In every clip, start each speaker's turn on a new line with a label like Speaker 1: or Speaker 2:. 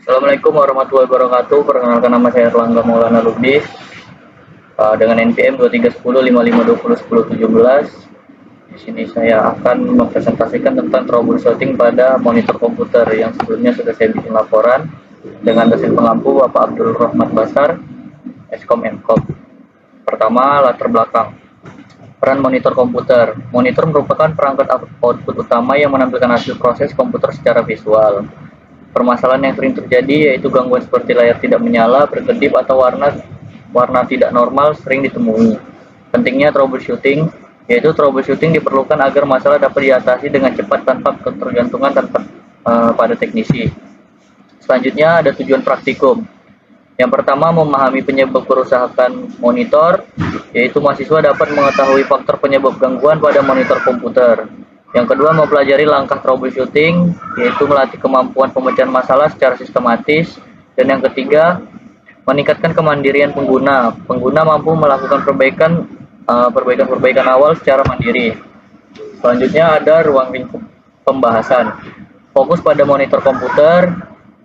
Speaker 1: Assalamualaikum warahmatullahi wabarakatuh. Perkenalkan, nama saya Erlangga Maulana Lubis, dengan NPM 231055201017. Di sini saya akan mempresentasikan tentang troubleshooting pada monitor komputer yang sebelumnya sudah saya bikin laporan dengan dosen pengampu Bapak Abdul Rahmat Basar, Eskom Mkom. Pertama, latar belakang. Peran monitor komputer. Monitor merupakan perangkat output utama yang menampilkan hasil proses komputer secara visual. Permasalahan yang sering terjadi yaitu gangguan seperti layar tidak menyala, berkedip, atau warna tidak normal sering ditemui. Pentingnya troubleshooting, yaitu troubleshooting diperlukan agar masalah dapat diatasi dengan cepat tanpa ketergantungan pada teknisi. Selanjutnya ada tujuan praktikum. Yang pertama, memahami penyebab kerusakan monitor, yaitu mahasiswa dapat mengetahui faktor penyebab gangguan pada monitor komputer. Yang kedua, mempelajari langkah troubleshooting, yaitu melatih kemampuan pemecahan masalah secara sistematis. Dan yang ketiga, meningkatkan kemandirian pengguna. Pengguna mampu melakukan perbaikan awal secara mandiri. Selanjutnya ada ruang lingkup pembahasan. Fokus pada monitor komputer.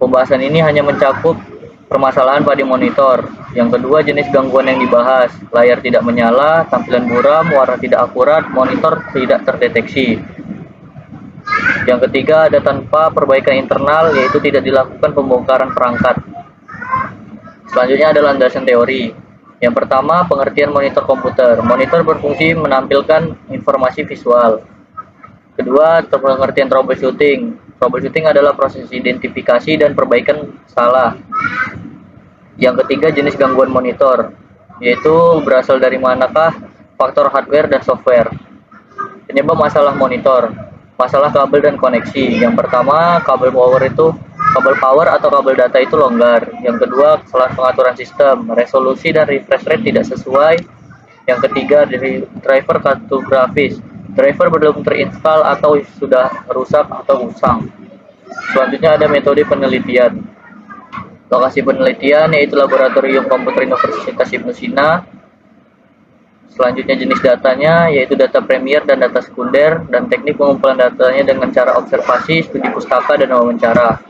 Speaker 1: Pembahasan ini hanya mencakup permasalahan pada monitor. Yang kedua, jenis gangguan yang dibahas. Layar tidak menyala, tampilan buram, warna tidak akurat, monitor tidak terdeteksi. Yang ketiga, ada tanpa perbaikan internal, yaitu tidak dilakukan pembongkaran perangkat. Selanjutnya ada landasan teori. Yang pertama, pengertian monitor komputer. Monitor berfungsi menampilkan informasi visual. Kedua, pengertian troubleshooting. Troubleshooting adalah proses identifikasi dan perbaikan salah. Yang ketiga, jenis gangguan monitor, yaitu berasal dari manakah faktor hardware dan software. Penyebab masalah monitor, masalah kabel dan koneksi. Yang pertama, kabel power atau kabel data itu longgar. Yang kedua, kesalahan pengaturan sistem, resolusi dan refresh rate tidak sesuai. Yang ketiga, dari driver kartu grafis, driver belum terinstall atau sudah rusak atau usang. Selanjutnya ada metode penelitian. Lokasi penelitian yaitu Laboratorium Komputer Universitas Ibnu Sina. Selanjutnya jenis datanya yaitu data premier dan data sekunder, dan teknik pengumpulan datanya dengan cara observasi, studi pustaka, dan wawancara.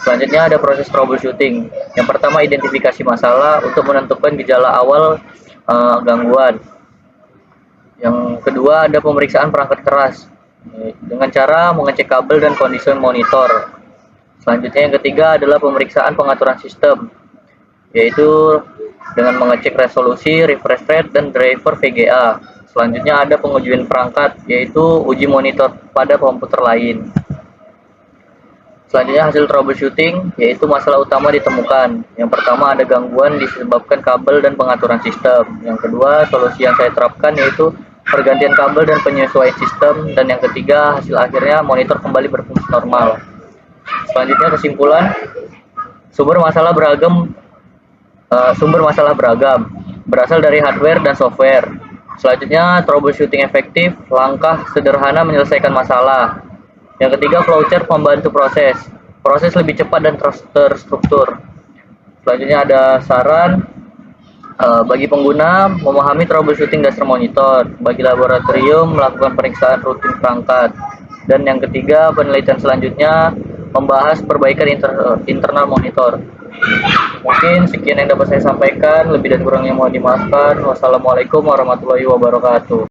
Speaker 1: Selanjutnya ada proses troubleshooting. Yang pertama, identifikasi masalah untuk menentukan gejala awal gangguan. Yang kedua, ada pemeriksaan perangkat keras dengan cara mengecek kabel dan kondisi monitor. Selanjutnya yang ketiga adalah pemeriksaan pengaturan sistem, yaitu dengan mengecek resolusi, refresh rate, dan driver VGA. Selanjutnya ada pengujian perangkat, yaitu uji monitor pada komputer lain. Selanjutnya hasil troubleshooting, yaitu masalah utama ditemukan. Yang pertama, ada gangguan disebabkan kabel dan pengaturan sistem. Yang kedua, solusi yang saya terapkan yaitu pergantian kabel dan penyesuaian sistem. Dan yang ketiga, hasil akhirnya monitor kembali berfungsi normal. Selanjutnya kesimpulan, sumber masalah beragam, berasal dari hardware dan software. Selanjutnya troubleshooting efektif, langkah sederhana menyelesaikan masalah. Yang ketiga, flowchart membantu proses lebih cepat dan terstruktur. Selanjutnya ada saran bagi pengguna memahami troubleshooting dasar monitor, bagi laboratorium melakukan periksaan rutin perangkat. Dan yang ketiga, penelitian selanjutnya membahas perbaikan internal monitor. Mungkin sekian yang dapat saya sampaikan, lebih dan kurangnya mohon dimaafkan. Wassalamualaikum warahmatullahi wabarakatuh.